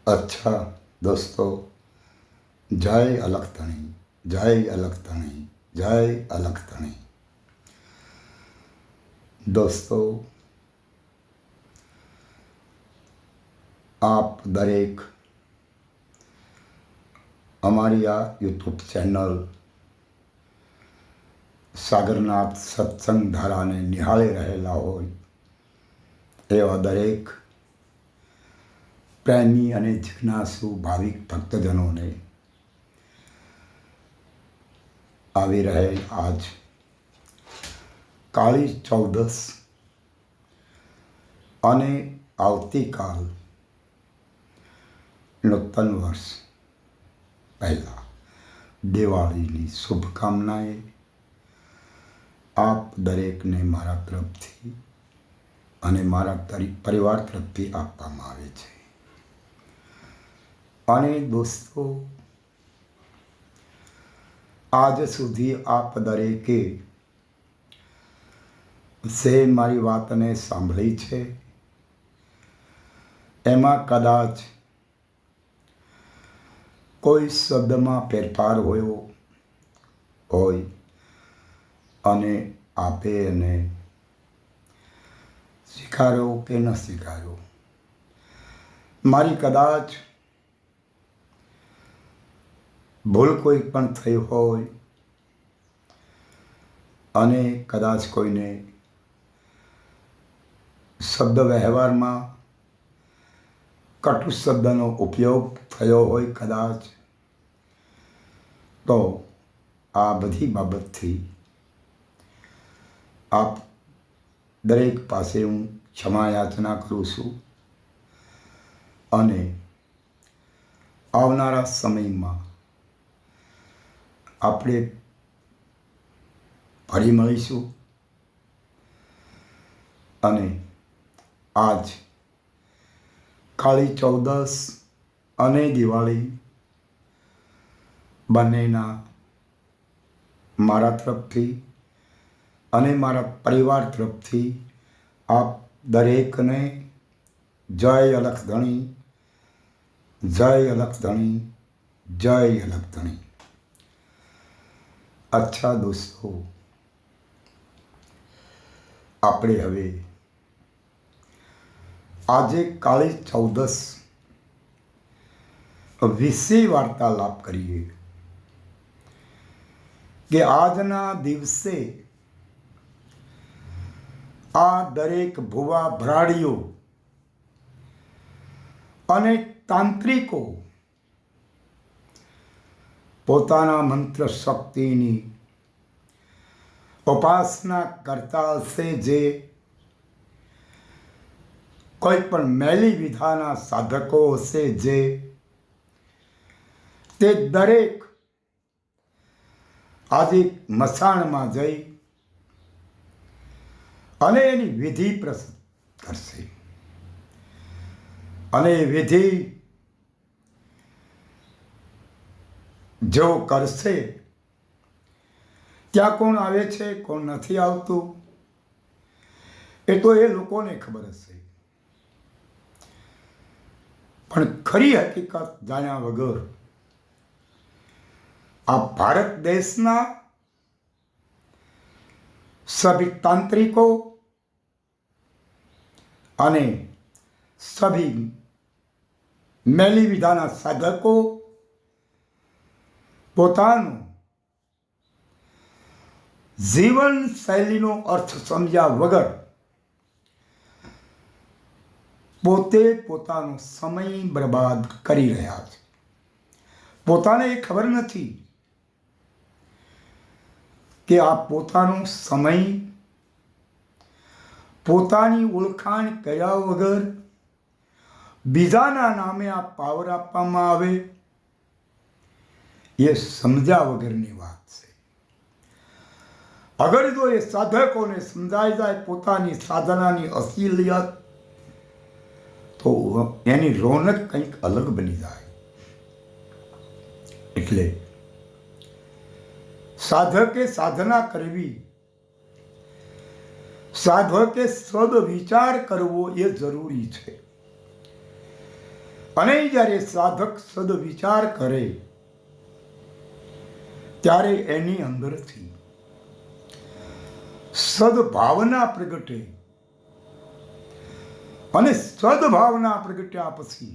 अच्छा दोस्तों, जय अलखतणी, जय अलखतणी, जय अलखतणी। दोस्तों, आप दरेक અમારી આ યુટ્યુબ ચેનલ સાગરનાથ સત્સંગ ધારાને નિહાળી રહેલા હોય એવા દરેક પ્રેમી અને જિજ્ઞાસુ ભાવિક ભક્તજનોને આવી રહેલ આજ કાળી ચૌદસ અને આવતીકાલ નૂતન વર્ષ પહેલાં દિવાળીની શુભકામનાએ આપ દરેકને મારા તરફથી અને મારા પરિવાર તરફથી આપવામાં આવે છે। અને દોસ્તો, આજ સુધી આપ દરેકે જે મારી વાતને સાંભળી છે એમાં કદાચ કોઈ શબ્દમાં ફેરફાર હોય અને આપે એને સ્વીકાર્યો કે ન સ્વીકાર્યો, મારી કદાચ ભૂલ કોઈ પણ થઈ હોય અને કદાચ કોઈને શબ્દ વ્યવહારમાં કટુ શબ્દનો ઉપયોગ થયો હોય કદાચ, તો આ બધી બાબતથી આપ દરેક પાસે હું ક્ષમા યાચના કરું છું અને આવનારા સમયમાં આપણે ફરી મળીશું। અને આજ કાળી ચૌદસ અને દિવાળી બંનેના મારા તરફથી અને મારા પરિવાર તરફથી આપ દરેકને જય અલખધણી, જય અલખધણી, જય અલખધણી। અચ્છા દોસ્તો, આપણે હવે આજે કાળી ચૌદસ વિશે વાર્તાલાપ કરીએ કે આજના દિવસે આ દરેક ભુવા ભરાડીઓ અને તાંત્રિકો પોતાના મંત્ર શક્તિની ઉપાસના કરતા હશે, જે કોઈ પણ મેલી વિધાના સાધકો હશે, જે તે દરેક આજે મસાણમાં જઈ અને એની વિધિ પ્રસ્તુત કરશે। અને વિધિ જો કરશે ત્યાં કોણ આવે છે, કોણ નથી આવતું, એ તો એ લોકોને ખબર હશે, પણ ખરી હકીકત જાણ્યા વગર આ ભારત દેશના સભી તાંત્રિકો અને સભી મેલી વિધાના સાધકો પોતાનું જીવન શૈલીનો અર્થ સમજ્યા વગર પોતે પોતાનો સમય બરબાદ કરી રહ્યા છે। પોતાને એ ખબર નથી કે આ પોતાનો સમય પોતાની ઓળખાણ કર્યા વગર બીજાના નામે આ પાવર આપવામાં આવે, એ સમજ્યા વગરની વાત છે। અગર જો એ સાધકોને સમજાઈ જાય પોતાની સાધનાની અસલિયત, તો એની રોનક કંઈક અલગ બની જાય। એટલે સાધકે સાધના કરવી, સાધકે સદ વિચાર કરવો એ જરૂરી છે। અને જ્યારે સાધક સદવિચાર કરે ત્યારે એની અંદરથી સદભાવના પ્રગટે અને સદભાવના પ્રગટ્યા પછી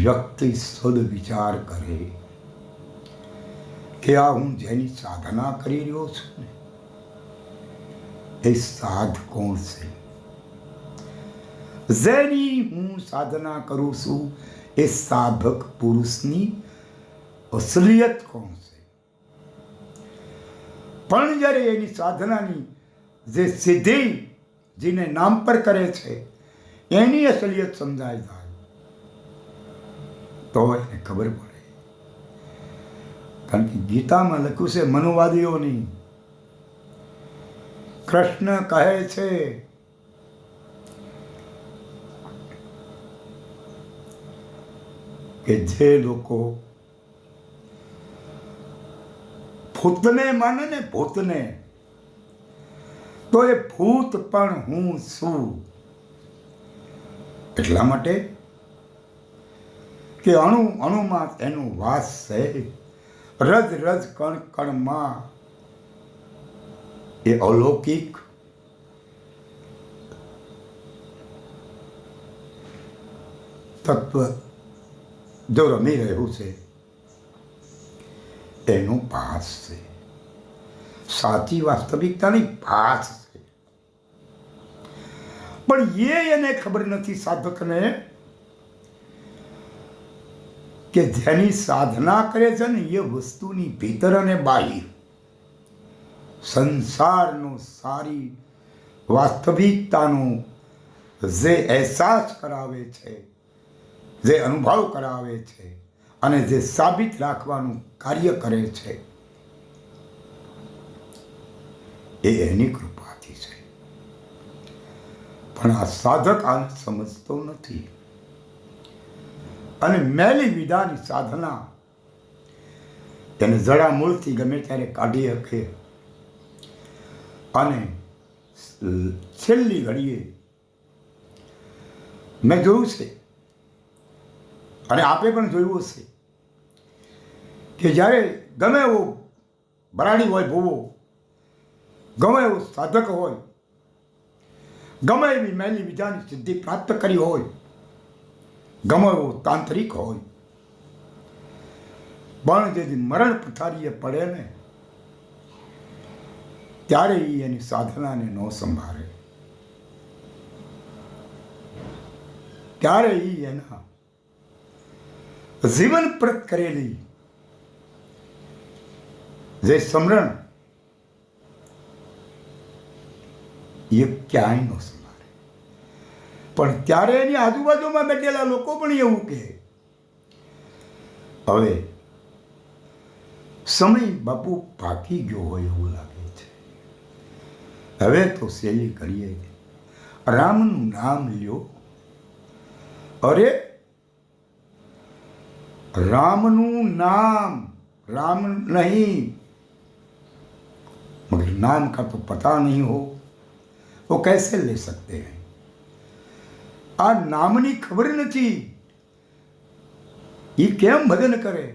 વ્યક્તિ સદવિચાર કરે કે આ હું જેની સાધના કરી રહ્યો છું ને એ સાધ કોણ છે, જેની હું સાધના કરું છું એ સાધક પુરુષની અસલિયત કોણ છે. પણ જ્યારે એની સાધનાની જે સિદ્ધિ જેને નામ પર કરે છે એની અસલિયત સમજાય જાય તો એને ખબર પડે. કારણ કે ગીતામાં લખ્યું છે મનુવાદીઓની, કૃષ્ણ કહે છે કે જે લોકો ભૂતને માને ને ભૂતને, તો એ ભૂત પણ હું છું. એટલા માટે કે અણુ અણુમાં એનો વાસ છે, રજ રજ કણ કણમાં એ અલૌકિક તત્વ જો રમી રહ્યું છે એનો ભાસ છે, સાચી વાસ્તવિકતાની ભાસ છે. પણ એને ખબર નથી સાધકને કે જેની સાધના કરે છે ને એ વસ્તુની ભીતર અને બાહ્ય સંસારનો સારી વાસ્તવિકતાનો જે અહેસાસ કરાવે છે, જે અનુભવ કરાવે છે અને જે સાબિત રાખવાનું કાર્ય કરે છે એ એની કૃપાથી છે. પણ આ સાધક આને સમજતો નથી અને મેલી વિધાની સાધના એને જડામૂળથી ગમે ત્યારે કાઢી શકે અને છેલ્લી ઘડીએ મેં જોયું છે અને આપે પણ જોયું હશે કે જ્યારે ગમે એવો બરાડી હોય, ભૂવો ગમે એવો સાધક હોય, ગમે એવી મેલી વિધાની સિદ્ધિ પ્રાપ્ત કરી હોય, ગમે એવો તાંત્રિક હોય, પણ જેથી મરણ પથારીએ પડે ને ત્યારે એની સાધનાને ન સંભાળે, ત્યારે એના જીવન પ્રત કરેલી જે સમરણ એ ક્યાંય ન સંભાળે. પણ ત્યારે એની આજુબાજુમાં બેઠેલા લોકો પણ એવું કહે હવે સમય બાપુ પાકી ગયો હોય એવું લાગે છે, હવે તો સેલી કરીએ રામનું નામ લ્યો. અરે रामनु नाम, राम नहीं मगर नाम का तो पता नहीं हो वो कैसे ले सकते हैं. आ नामनी खबर नहीं ये केम भजन करे.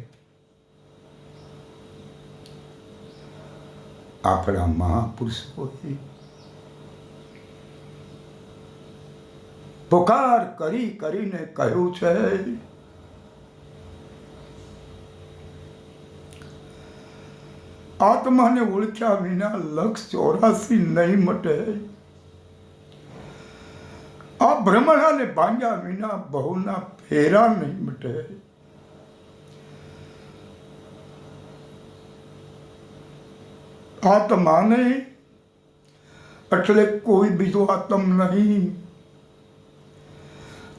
आपड़ा महापुरुषों पुकार करी કરીને કહ્યું છે આત્માને ઓળખ્યા વિના લક્ષ 84 નહીં મટે. આ ભ્રમણાને ભાંગ્યા વિના બહુના ફેરા નહીં મટે. આત્માને એટલે કોઈ બીજો આત્મ નહીં.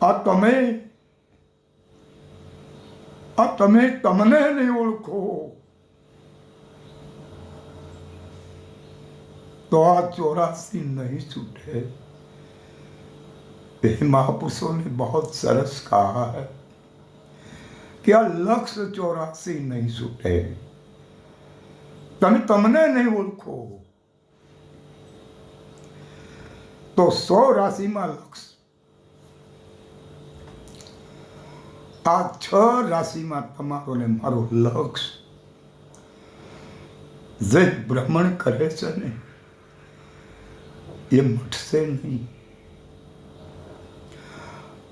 આ તમે તમને નહીં ઓળખો तो आ 84 नहीं छूटे. महापुरुषों ने बहुत सरस कहा है कि आ लक्ष्य 84 नहीं छूटे. तमने नहीं ओळखो तो 100 राशि में लक्ष्य આ 6 રાશિમાં તમારો ને મારો લક્ષ જે ભ્રમણ કરે છે ને એ મટશે નહીં.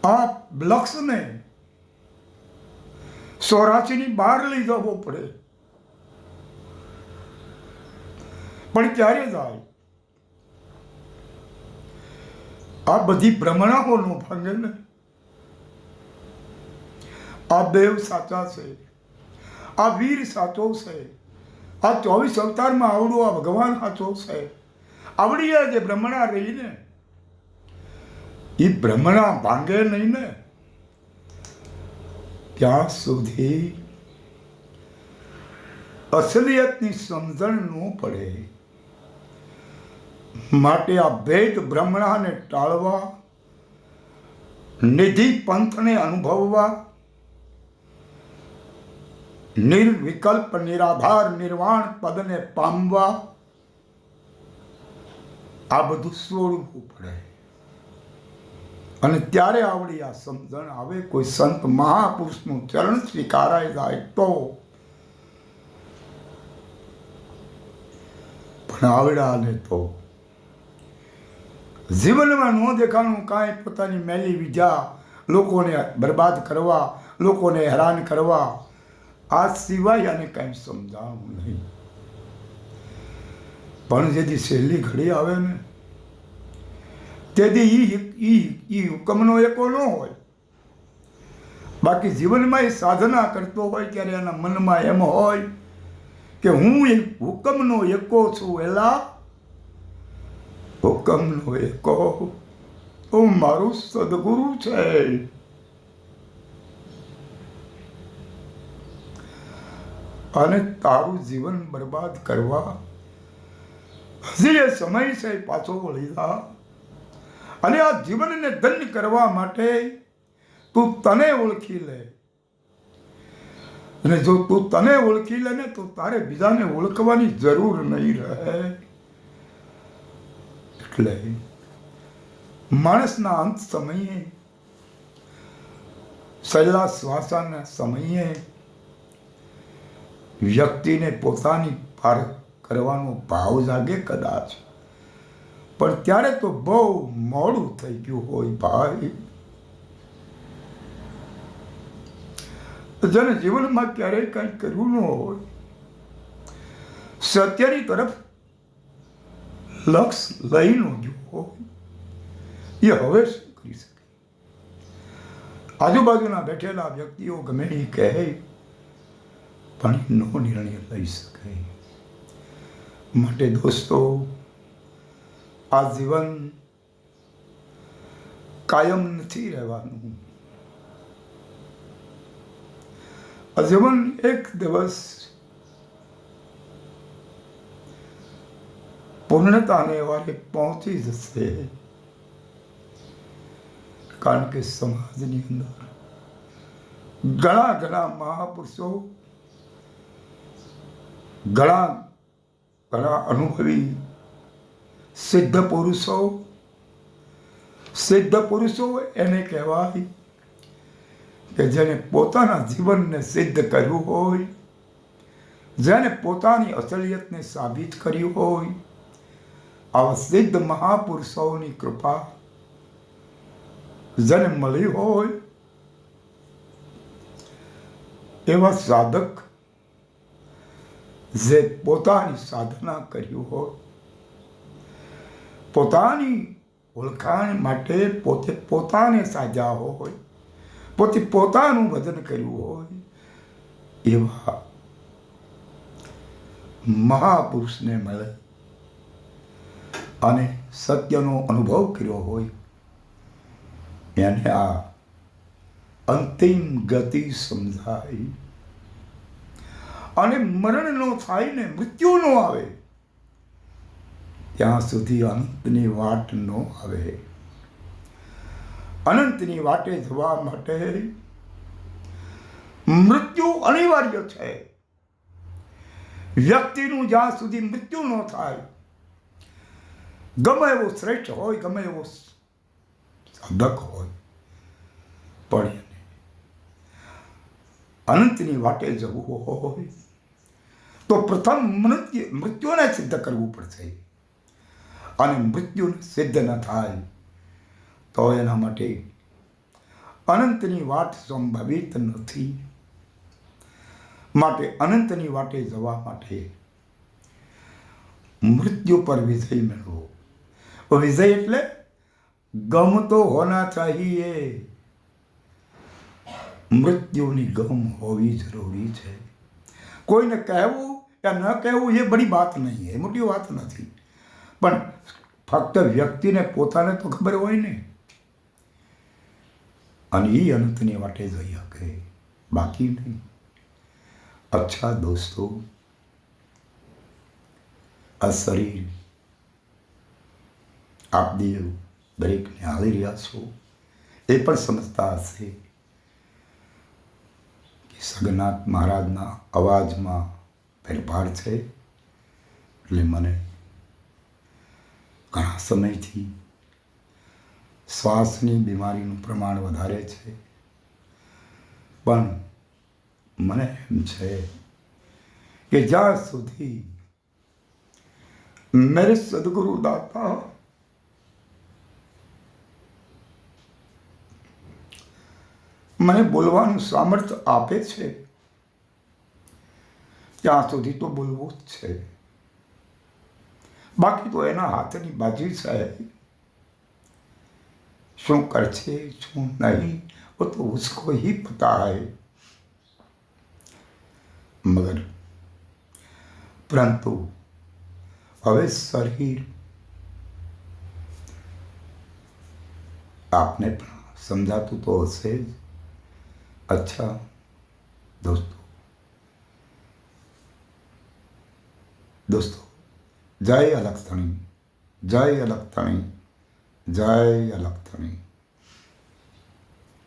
આ લક્ષને 84 બહાર લઈ જવો પડે, પણ ક્યારે જાય? આ બધી ભ્રમણાઓ નો ભાંગે ને. આ દેવ સાચા છે, આ વીર સાચો છે, આ 24 અવતારમાં આવડો આ ભગવાન સાચો છે. આવડી જે ભ્રમણા રહીને એ ભ્રમણા ભાંગે નહીં ને ત્યાં સુધી અસલિયતની સમજણ ન પડે. માટે આ ભેદ ભ્રમણાને ટાળવા, નિધિ પંથને અનુભવવા, નિર્વિકલ્પ નિરાધાર નિર્વાણ પદને પામવા, આ બધું છોડવું પડે. અને ત્યારે આવડી આ સમજણ આવે. કોઈ સંત મહાપુરુષનું ચરણ સ્વીકારાય જાય તો. પણ આવડાને તો જીવનમાં ન દેખાણું કાંઈ પોતાની મેલી વિદ્યા લોકોને બરબાદ કરવા, લોકોને હેરાન કરવા, આ સિવાય આને કાંઈ સમજાવું નહીં. પણ જેથી છેલ્લી ઘડી આવે ને તેથી ઈ હુકમનો એકો ન હોય. બાકી જીવનમાં એ સાધના કરતો હોય ત્યારે એના મનમાં એમ હોય કે હું એ હુકમનો એકો છું. એલા હુકમનો એકો તો મારું સદગુરુ છે. અને તારું જીવન બરબાદ કરવા હજી એ સમય છે, પાછો વળી જા. અને આ જીવનને ધન્ય કરવા માટે તું તને ઓળખી લે. અને જો તું તને ઓળખી લે ને તો તારે બીજાને ઓળખવાની જરૂર નહીં રહે. એટલે માણસના અંત સમયે, છેલ્લા શ્વાસના સમયે વ્યક્તિને પોતાની પારખ કરવાનો ભાવ જાગે કદાચ, પણ ત્યારે તો બહુ મોડું થઈ ગયું હોય ભાઈ. જેને જીવનમાં ક્યારેય કંઈ કરવું ન હોય, સત્યની તરફ લક્ષ લઈ ન ગયું હોય, એ હવે શું કરી શકે? આજુબાજુના બેઠેલા વ્યક્તિઓ ગમે એ કહે પણ નો નિર્ણય લઈ શકે. માટે દોસ્તો, આ જીવન કાયમ નથી રહેવાનું. આ જીવન એક દિવસ પૂર્ણતાને વારે પહોંચી જશે. કારણ કે સમાજની અંદર ઘણા મહાપુરુષો, ઘણા અનુભવી સિદ્ધ પુરુષો એને કહેવાય કે જેને પોતાના જીવનને સિદ્ધ કર્યું હોય, જેને પોતાની અસલિયતને સાબિત કર્યું હોય. આવા સિદ્ધ મહાપુરુષોની કૃપા જેને મળી હોય, એવા સાધક જે પોતાની સાધના કર્યું હોય, પોતાની ઓળખાણ માટે પોતે પોતાને સાજા હોય, પોતે પોતાનું ભજન કર્યું હોય, એવા મહાપુરુષને મળે અને સત્યનો અનુભવ કર્યો હોય, એને આ અંતિમ ગતિ સમજાય. અને મરણ નો થાય ને મૃત્યુ નો આવે ત્યાં સુધી અનંતની વાટ ન આવે. અનંતની વાટે જવા માટે મૃત્યુ અનિવાર્ય છે. વ્યક્તિનું જ્યાં સુધી મૃત્યુ ન થાય, ગમે એવો શ્રેષ્ઠ હોય, ગમે એવો સાધક હોય, પણ અનંતની વાટે જવું હોય તો પ્રથમ મૃત્યુને સિદ્ધ કરવું પડશે. અને મૃત્યુને સિદ્ધ ન થાય તો એના માટે અનંતની વાટ સંભવિત નથી. માટે અનંતની વાટે જવા માટે મૃત્યુ પર વિજય મેળવો. વિજય એટલે ગમ તો હોના ચાહીએ. મૃત્યુની ગમ હોવી જરૂરી છે. કોઈને કહેવું યા ન કહેવું એ બડી વાત નહીં, એ મોટી વાત નથી. પણ ફક્ત વ્યક્તિને પોતાને તો ખબર હોય ને, અને એ અનંતની વાટે જઈ શકે, બાકી નહીં. અચ્છા દોસ્તો, આ શરીર આપ દેવ દરેકને હાલી રહ્યા છો, એ પણ સમજતા હશે કે સગનાથ મહારાજના અવાજમાં ફેરફાર છે. એટલે મને ઘણા સમયથી શ્વાસની બીમારીનું પ્રમાણ વધારે છે. પણ મને એમ છે કે જ્યાં સુધી મેરે સદગુરુ દાતા મને બોલવાનું સામર્થ્ય આપે છે ત્યાં સુધી તો બોલવું જ છે. બાકી તો એના હાથની બાજી છે. શું કરશે શું નહીં वो तो उसको ही पता है. मगर परंतु હવે શરીર આપને પણ સમજાતું તો હશે જ. અચ્છા દોસ્તો, જય અલખધણી, જય અલખધણી, જય અલખધણી.